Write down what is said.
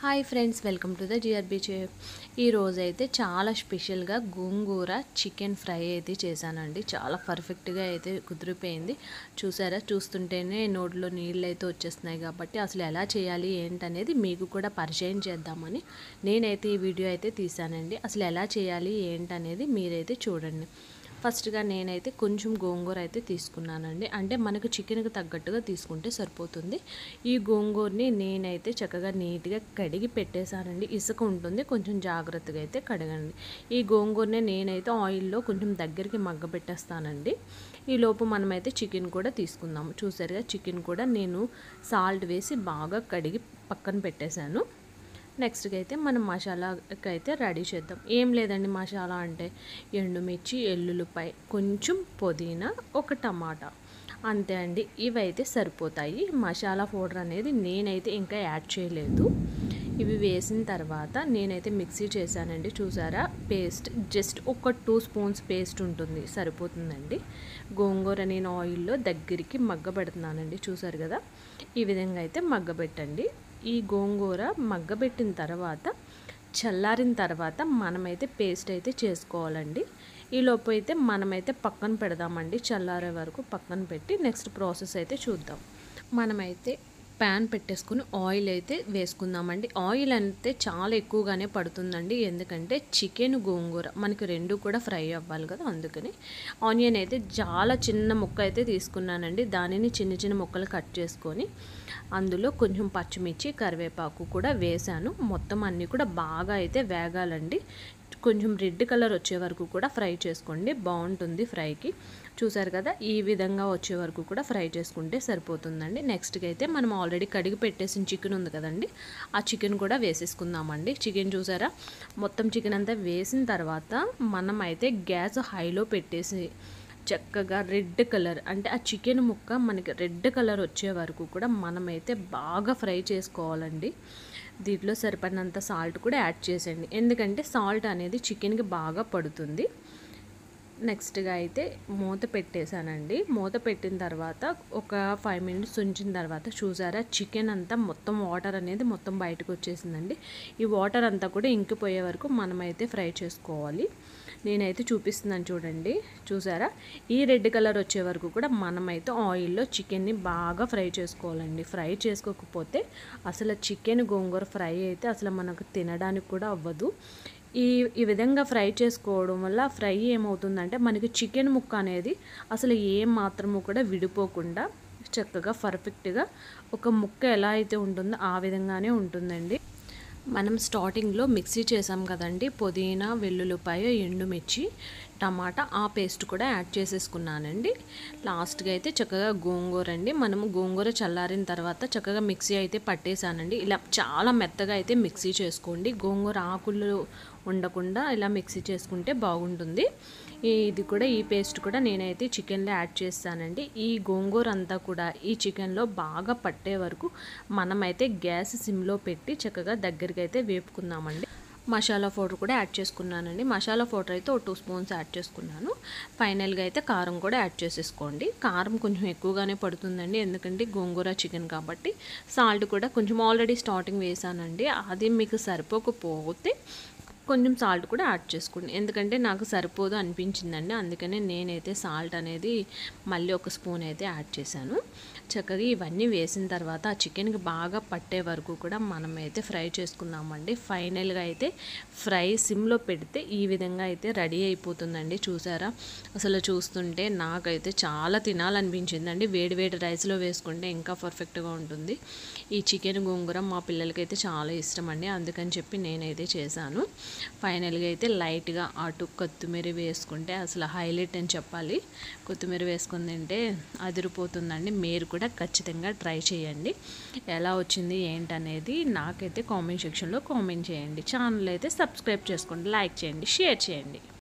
Hi friends, welcome to the జిఆర్బీ chef. ఈరోజైతే చాలా స్పెషల్గా గోంగూర చికెన్ ఫ్రై అయితే చేశానండి. చాలా పర్ఫెక్ట్గా అయితే కుదిరిపోయింది. చూసారా, చూస్తుంటేనే నోట్లో నీళ్ళు అయితే వచ్చేస్తున్నాయి. కాబట్టి అసలు ఎలా చేయాలి ఏంటనేది మీకు కూడా పరిచయం చేద్దామని నేనైతే ఈ వీడియో అయితే తీసానండి. అసలు ఎలా చేయాలి ఏంటనేది మీరైతే చూడండి. ఫస్ట్గా నేనైతే కొంచెం గోంగూర అయితే తీసుకున్నానండి. అంటే మనకు చికెన్కి తగ్గట్టుగా తీసుకుంటే సరిపోతుంది. ఈ గోంగూరని నేనైతే చక్కగా నీట్గా కడిగి పెట్టేశానండి. ఇసుక ఉంటుంది, కొంచెం జాగ్రత్తగా అయితే కడగండి. ఈ గోంగూరని నేనైతే ఆయిల్లో కొంచెం దగ్గరికి మగ్గబెట్టేస్తానండి. ఈలోపు మనమైతే చికెన్ కూడా తీసుకుందాము. చూసారుగా, చికెన్ కూడా నేను సాల్ట్ వేసి బాగా కడిగి పక్కన పెట్టేశాను. నెక్స్ట్గా అయితే మనం మసాలాకి అయితే రెడీ చేద్దాం. ఏం లేదండి, మసాలా అంటే ఎండుమిర్చి, ఎల్లుల్లిపాయ, కొంచెం పుదీనా, ఒక టమాటా, అంతే అండి. ఇవైతే సరిపోతాయి. మసాలా పౌడర్ అనేది నేనైతే ఇంకా యాడ్ చేయలేదు. ఇవి వేసిన తర్వాత నేనైతే మిక్సీ చేశానండి. చూసారా, పేస్ట్ జస్ట్ ఒక 2 స్పూన్స్ పేస్ట్ ఉంటుంది, సరిపోతుందండి. గోంగూర నేను ఆయిల్లో దగ్గరికి మగ్గబెడుతున్నానండి. చూసారు కదా, ఈ విధంగా అయితే మగ్గబెట్టండి. ఈ గోంగూర మగ్గబెట్టిన తర్వాత చల్లారిన తర్వాత మనమైతే పేస్ట్ అయితే చేసుకోవాలండి. ఈలోపు అయితే మనమైతే పక్కన పెడదామండి. చల్లారే వరకు పక్కన పెట్టి నెక్స్ట్ ప్రాసెస్ అయితే చూద్దాం. మనమైతే ప్యాన్ పెట్టేసుకుని ఆయిల్ అయితే వేసుకుందామండి. ఆయిల్ అయితే చాలా ఎక్కువగానే పడుతుందండి, ఎందుకంటే చికెన్ గోంగూర మనకి రెండు కూడా ఫ్రై అవ్వాలి కదా. అందుకని ఆనియన్ అయితే చాలా చిన్న ముక్క అయితే తీసుకున్నానండి. దానిని చిన్న చిన్న ముక్కలు కట్ చేసుకొని అందులో కొంచెం పచ్చిమిర్చి, కరివేపాకు కూడా వేసాను. మొత్తం అన్నీ కూడా బాగా అయితే వేగాలండి. కొంచెం రెడ్ కలర్ వచ్చే వరకు కూడా ఫ్రై చేసుకోండి, బాగుంటుంది ఫ్రైకి. చూసారు కదా, ఈ విధంగా వచ్చే వరకు కూడా ఫ్రై చేసుకుంటే సరిపోతుందండి. నెక్స్ట్గా అయితే మనం ఆల్రెడీ కడిగి పెట్టేసిన చికెన్ ఉంది కదండి, ఆ చికెన్ కూడా వేసేసుకుందామండి. చికెన్ చూసారా, మొత్తం చికెన్ అంతా వేసిన తర్వాత మనం అయితే గ్యాస్ హైలో పెట్టేసి చక్కగా రెడ్ కలర్, అంటే ఆ చికెన్ ముక్క మనకి రెడ్ కలర్ వచ్చే వరకు కూడా మనమైతే బాగా ఫ్రై చేసుకోవాలండి. దీంట్లో సరిపడినంత సాల్ట్ కూడా యాడ్ చేసేయండి, ఎందుకంటే సాల్ట్ అనేది చికెన్కి బాగా పడుతుంది. నెక్స్ట్గా అయితే మూత పెట్టేశానండి. మూత పెట్టిన తర్వాత ఒక 5 మినిట్స్ ఉంచిన తర్వాత చూసారా, చికెన్ అంతా మొత్తం వాటర్ అనేది మొత్తం బయటకు వచ్చేసిందండి. ఈ వాటర్ అంతా కూడా ఇంకిపోయే వరకు మనమైతే ఫ్రై చేసుకోవాలి. నేనైతే చూపిస్తున్నాను చూడండి. చూసారా, ఈ రెడ్ కలర్ వచ్చే వరకు కూడా మనమైతే ఆయిల్లో చికెన్ని బాగా ఫ్రై చేసుకోవాలండి. ఫ్రై చేసుకోకపోతే అసలు చికెన్ గోంగూర ఫ్రై అయితే అసలు మనకు తినడానికి కూడా అవ్వదు. ఈ విధంగా ఫ్రై చేసుకోవడం వల్ల ఫ్రై ఏమవుతుందంటే మనకి చికెన్ ముక్క అనేది అసలు ఏం మాత్రము కూడా విడిపోకుండా చక్కగా పర్ఫెక్ట్గా ఒక ముక్క ఎలా అయితే ఉంటుందో ఆ విధంగానే ఉంటుందండి. మనం స్టార్టింగ్లో మిక్సీ చేసాం కదండి, పుదీనా, వెల్లుల్లిపాయ, ఎండుమిర్చి, టమాటా, ఆ పేస్ట్ కూడా యాడ్ చేసేసుకున్నానండి. లాస్ట్గా అయితే చక్కగా గోంగూర అండి, మనము గోంగూర చల్లారిన తర్వాత చక్కగా మిక్సీ అయితే పట్టేశానండి. ఇలా చాలా మెత్తగా అయితే మిక్సీ చేసుకోండి. గోంగూర ఆకులు ఉండకుండా ఇలా మిక్సీ చేసుకుంటే బాగుంటుంది. ఇది కూడా, ఈ పేస్ట్ కూడా నేనైతే చికెన్లో యాడ్ చేస్తానండి. ఈ గోంగూర అంతా కూడా ఈ చికెన్లో బాగా పట్టే వరకు మనమైతే గ్యాస్ సిమ్లో పెట్టి చక్కగా దగ్గరికి అయితే వేపుకుందామండి. మసాలా పౌడర్ కూడా యాడ్ చేసుకున్నానండి. మసాలా పౌడర్ అయితే ఒక 2 స్పూన్స్ యాడ్ చేసుకున్నాను. ఫైనల్గా అయితే కారం కూడా యాడ్ చేసేసుకోండి. కారం కొంచెం ఎక్కువగానే పడుతుందండి, ఎందుకంటే గోంగూర చికెన్ కాబట్టి. సాల్ట్ కూడా కొంచెం ఆల్రెడీ స్టార్టింగ్ వేసానండి, అది మీకు సరిపోకపోతే కొంచెం సాల్ట్ కూడా యాడ్ చేసుకోండి, ఎందుకంటే నాకు సరిపోదు అనిపించిందండి. అందుకనే నేనైతే సాల్ట్ అనేది మళ్ళీ ఒక స్పూన్ అయితే యాడ్ చేశాను. చక్కగా ఇవన్నీ వేసిన తర్వాత ఆ చికెన్కి బాగా పట్టే వరకు కూడా మనమైతే ఫ్రై చేసుకుందామండి. ఫైనల్గా అయితే ఫ్రై సిమ్లో పెడితే ఈ విధంగా అయితే రెడీ అయిపోతుందండి. చూసారా, అసలు చూస్తుంటే నాకైతే చాలా తినాలనిపించిందండి. వేడి వేడి రైస్లో వేసుకుంటే ఇంకా పర్ఫెక్ట్గా ఉంటుంది. ఈ చికెన్ గోంగూర మా పిల్లలకైతే చాలా ఇష్టం అండి, అందుకని చెప్పి నేనైతే చేశాను. ఫైనల్గా అయితే లైట్గా అటు కొత్తిమీర వేసుకుంటే అసలు హైలైట్ అని చెప్పాలి. కొత్తిమీర వేసుకుని తింటే అదిరిపోతుందండి. మీరు కూడా ఖచ్చితంగా ట్రై చేయండి. ఎలా వచ్చింది ఏంటనేది నాకైతే కామెంట్ సెక్షన్లో కామెంట్ చేయండి. ఛానల్ అయితే సబ్స్క్రైబ్ చేసుకోండి, లైక్ చేయండి, షేర్ చేయండి.